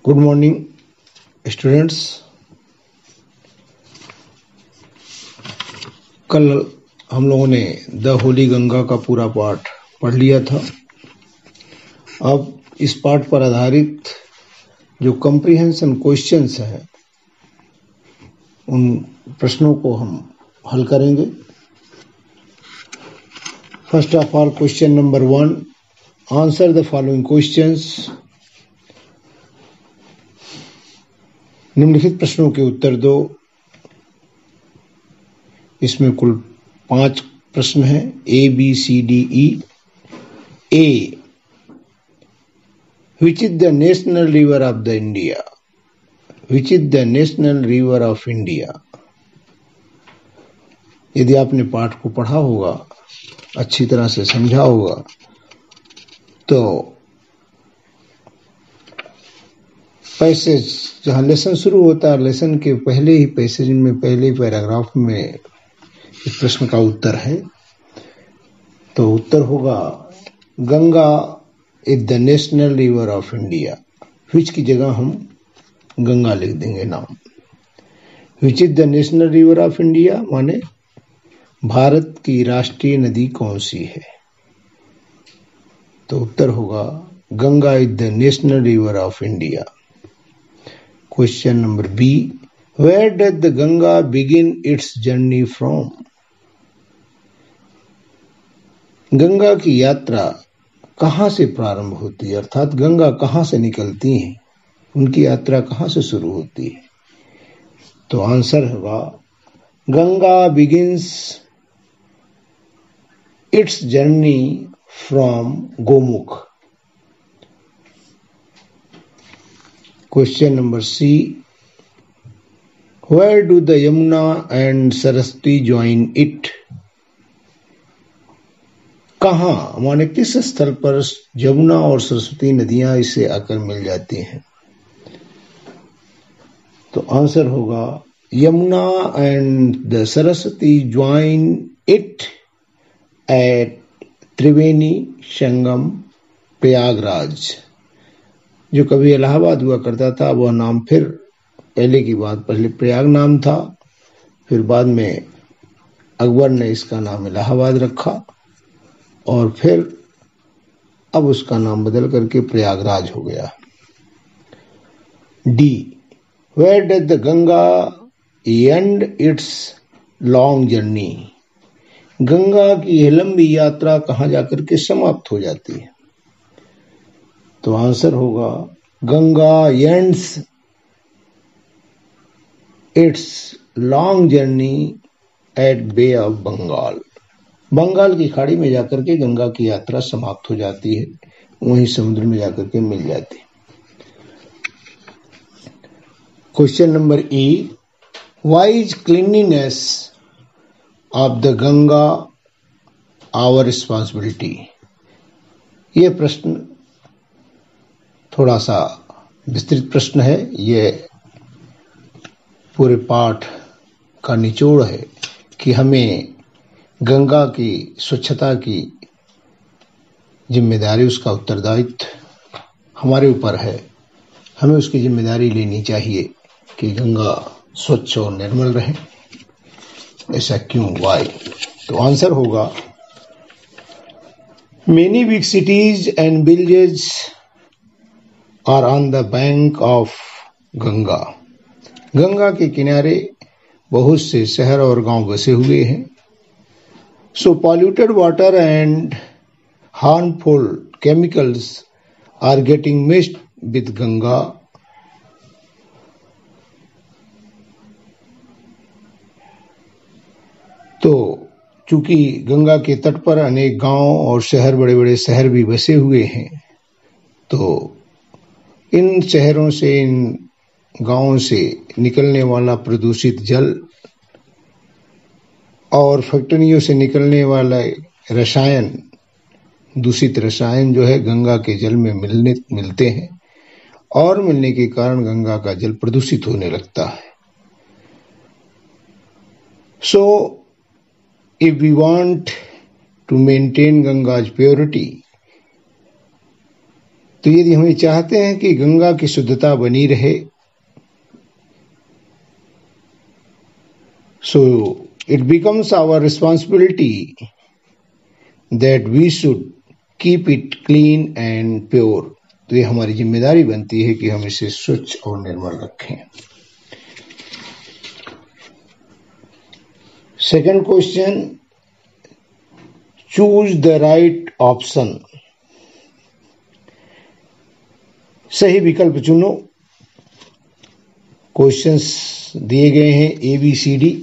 Good morning students. कल हम लोगों ने द होली गंगा का पूरा पाठ पढ़ लिया था। अब इस पाठ पर आधारित जो कॉम्प्रिहेंशन क्वेश्चंस हैं उन प्रश्नों को हम हल करेंगे। First of all question number 1, answer the following questions. निम्नलिखित प्रश्नों के उत्तर दो। इसमें कुल 5 प्रश्न हैं, A B C D E. A, which is the national river of the India? Which is the national river of India? यदि आपने पाठ को पढ़ा होगा, अच्छी तरह से समझा होगा, तो पैसेज जहां लेसन शुरू होता है, लेसन के पहले ही पैसेज में पहले पैराग्राफ में इस प्रश्न का उत्तर है। तो उत्तर होगा Ganga is the national river of India. Which की जगह हम गंगा लिख देंगे नाम। Which is the national river of India माने भारत की राष्ट्रीय नदी कौन सी है। तो उत्तर होगा Ganga is the national river of India. Question number B, where does the Ganga begin its journey from? Ganga की यात्रा कहां से प्रारंभ होती है, अर्थात गंगा कहां से निकलती हैं, उनकी यात्रा कहां से शुरू होती है। तो आंसर होगा Ganga begins its journey from Gomukh. Question number C, where do the Yamuna and Saraswati join it? कहां माने किस स्थल पर यमुना और सरस्वती नदियां इसे आकर मिल जाती हैं। तो आंसर होगा Yamuna and the Saraswati join it at Triveni Sangam Prayagraj. जो कभी इलाहाबाद हुआ करता था, वह नाम फिर पहले की बात, पहले प्रयाग नाम था, फिर बाद में अकबर ने इसका नाम इलाहाबाद रखा और फिर अब उसका नाम बदल करके प्रयागराज हो गया। D, where does the Ganga end its long journey? Ganga की यह लंबी यात्रा कहां जाकर के समाप्त हो जाती है। तो आंसर होगा Ganga ends its long journey at bay of Bengal. Bengal की खाड़ी में जाकर के गंगा की यात्रा समाप्त हो जाती है, वहीं समुद्र में जाकर के मिल जाती है। Question number E, why is cleanliness of the Ganga our responsibility? यह प्रश्न थोड़ा सा विस्तृत प्रश्न है। यह पूरे पाठ का निचोड़ है कि हमें गंगा की स्वच्छता की जिम्मेदारी, उसका उत्तरदायित्व हमारे ऊपर है। हमें उसकी जिम्मेदारी लेनी चाहिए कि गंगा स्वच्छ और निर्मल रहे। ऐसा क्यों, वाई? तो आंसर होगा many big cities and villages are on the bank of Ganga. Ganga के किनारे बहुत से शहर और गांव बसे हुए हैं। So polluted water and harmful chemicals are getting mixed with Ganga. तो चूंकि गंगा के तट पर अनेक गांव और शहर, बड़े बड़े शहर भी बसे हुए हैं, तो इन शहरों से, इन गांवों से निकलने वाला प्रदूषित जल और फैक्ट्रियों से निकलने वाला रसायन, दूषित रसायन जो है गंगा के जल में मिलते हैं और मिलने के कारण गंगा का जल प्रदूषित होने लगता है। So, if we want to maintain Ganga's purity, तो यदि हम ये चाहते हैं कि गंगा की शुद्धता बनी रहे, so it becomes our responsibility that we should keep it clean and pure. तो ये हमारी जिम्मेदारी बनती है कि हम इसे स्वच्छ और निर्मल रखें। Second question, choose the right option. सही विकल्प चुनो। क्वेश्चंस दिए गए हैं ABCD,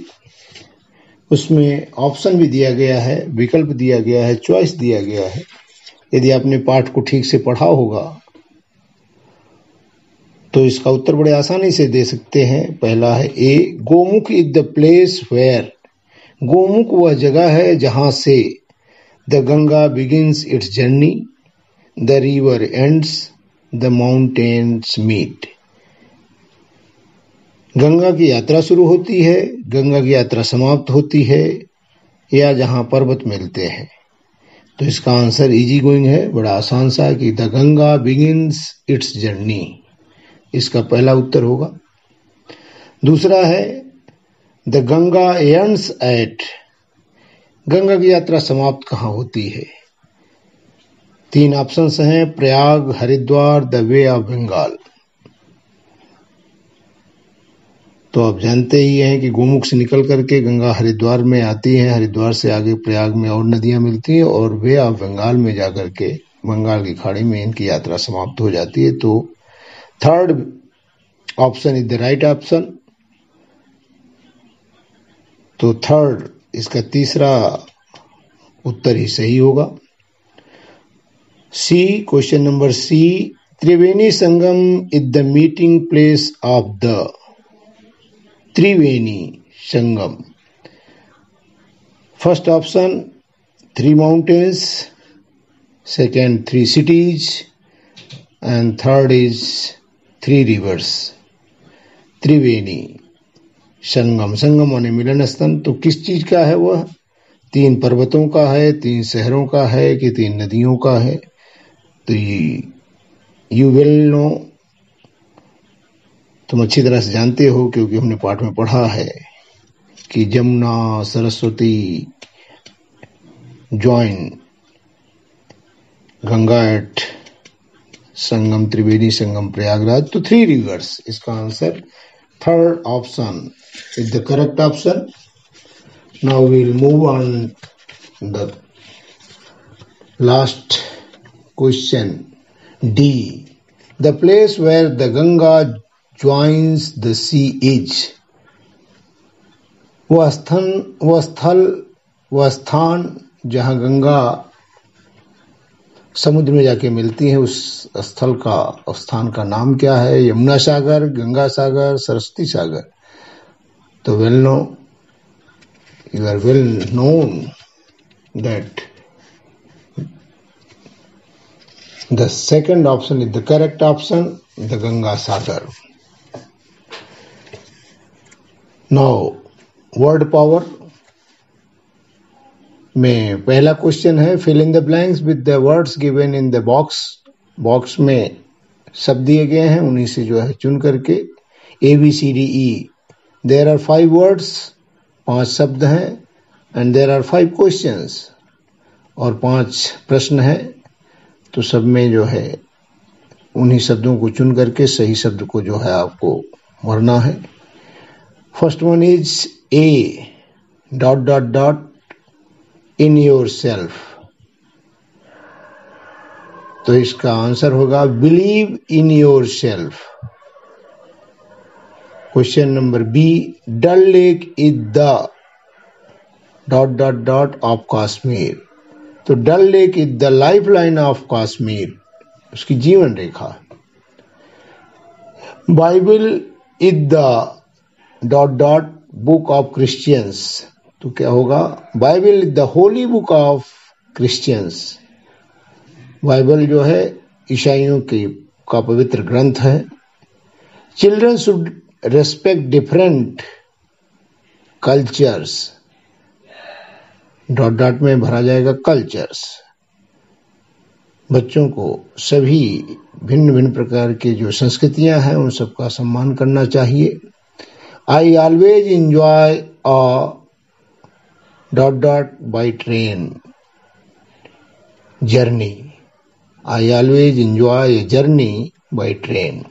उसमें ऑप्शन भी दिया गया है, विकल्प दिया गया है, चॉइस दिया गया है। यदि आपने पाठ को ठीक से पढ़ा होगा तो इसका उत्तर बड़े आसानी से दे सकते हैं। पहला है A, Gomukh is the place where. Gomukh वह जगह है जहां से the Ganga begins its journey, the river ends, the mountains meet. Ganga की यात्रा शुरू होती है, गंगा की यात्रा समाप्त होती है, या जहां पर्वत मिलते हैं। तो इसका आंसर इजी गोइंग है, बड़ा आसान सा है कि the Ganga begins its journey. इसका पहला उत्तर होगा। दूसरा है the Ganga ends at. Ganga की यात्रा समाप्त कहां होती है? तीन ऑप्शंस हैं, Prayag, Haridwar, the bay of Bengal. तो आप जानते ही हैं कि गोमुख से निकल करके गंगा हरिद्वार में आती है, हरिद्वार से आगे प्रयाग में और नदियां मिलती हैं, और वे ऑफ बंगाल में जाकर के बंगाल की खाड़ी में इनकी यात्रा समाप्त हो जाती है। तो third option is the right option. तो थर्ड, इसका तीसरा उत्तर ही सही होगा। C, question number C, Triveni Sangam is the meeting place of the. Triveni Sangam, first option 3 mountains, second 3 cities, and third is 3 rivers. Triveni Sangam, संगम माने मिलन स्थल। तो किस चीज का है वह? 3 पर्वतों का है, 3 शहरों का है, कि 3 नदियों का है? तो यू विल नो, तुम अच्छी तरह से जानते हो क्योंकि हमने पाठ में पढ़ा है कि जमुना सरस्वती ज्वाइन गंगा एट संगम, त्रिवेणी संगम प्रयागराज। तो 3 रिवर्स, इसका answer third option is the correct option. Now we will move on the last question D, the place where the Ganga joins the sea is. वह स्थान जहां गंगा समुद्र में जाके मिलती है, उस स्थान का नाम क्या है? यमुना सागर, गंगा सागर, सरस्वती सागर। तो you are well known that the second option is the correct option, the Ganga Sagar. Now, word power में पहला क्वेश्चन है, fill in the blanks with the words given in the box. Box में शब्द दिए गए हैं, उन्हीं से जो है चुन करके ABCDE. There are 5 words, 5 शब्द हैं, and there are 5 questions, और 5 प्रश्न हैं। तो सब में जो है उन्हीं शब्दों को चुन करके सही शब्द को जो है आपको भरना है। First one is A. ... in yourself. तो इसका आंसर होगा believe in yourself. Question number B. Dal Lake is the ... of Kashmir. तो Dal lake is the lifeline of Kashmir, उसकी जीवन रेखा। Bible is the ... book of Christians. तो क्या होगा? Bible is the holy book of Christians. Bible जो है ईसाइयों का पवित्र ग्रंथ है। Children should respect different cultures. ... में भरा जाएगा कल्चर्स। बच्चों को सभी भिन्न भिन्न प्रकार के जो संस्कृतियां हैं उन सबका सम्मान करना चाहिए। I always enjoy a ... by train journey. I always enjoy a journey by train.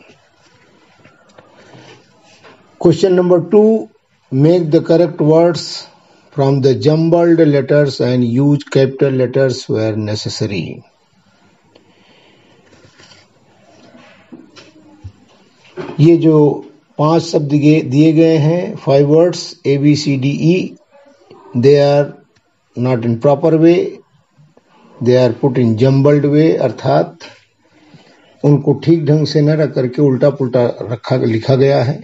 Question number 2. Make the correct words from the jumbled letters and use capital letters where necessary. ये जो 5 शब्द दिए गए हैं, 5 words A, B, C, D, E, they are not in proper way, they are put in jumbled way, अर्थात उनको ठीक ढंग से न रख करके उल्टा पुल्टा लिखा गया है।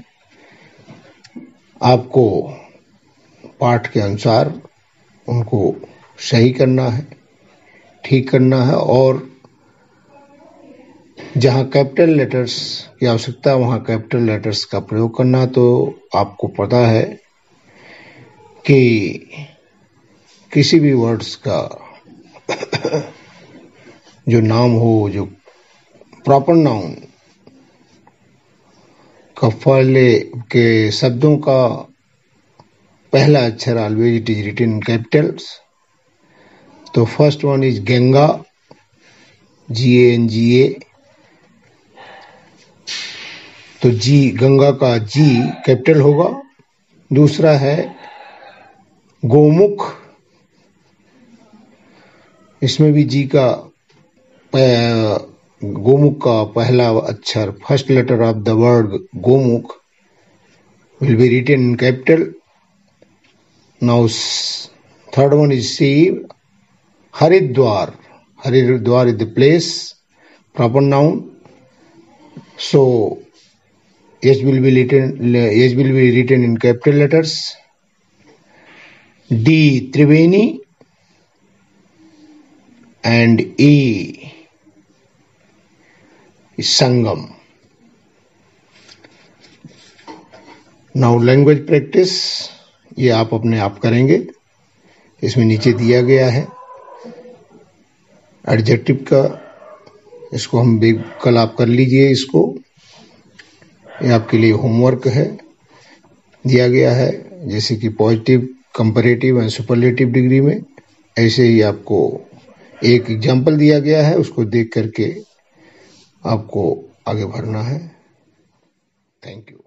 आपको पाठ के अनुसार उनको सही करना है, ठीक करना है, और जहां कैपिटल लेटर्स की आवश्यकता वहां कैपिटल लेटर्स का प्रयोग करना। तो आपको पता है कि किसी भी वर्ड्स का जो नाम हो, जो प्रॉपर नाउन का पहले के शब्दों का पहला अक्षर always it is written in capitals. तो first one is Ganga, GANGA। तो जी, गंगा का जी कैपिटल होगा। दूसरा है गोमुख, इसमें भी जी का गोमुख का पहला अक्षर, first letter of the word Gomukh will be written in capital. Now third one is Shiv, Haridwar. Haridwar is the place, proper noun. So H will be written in capital letters. D, Triveni, and E is Sangam. Now language practice, ये आप अपने आप करेंगे। इसमें नीचे दिया गया है एडजेक्टिव का, इसको हम भी कल आप कर लीजिए। इसको, ये आपके लिए होमवर्क है, दिया गया है। जैसे कि positive, comparative and superlative degree में, ऐसे ही आपको एक एग्जाम्पल दिया गया है, उसको देख करके आपको आगे बढ़ना है। Thank you.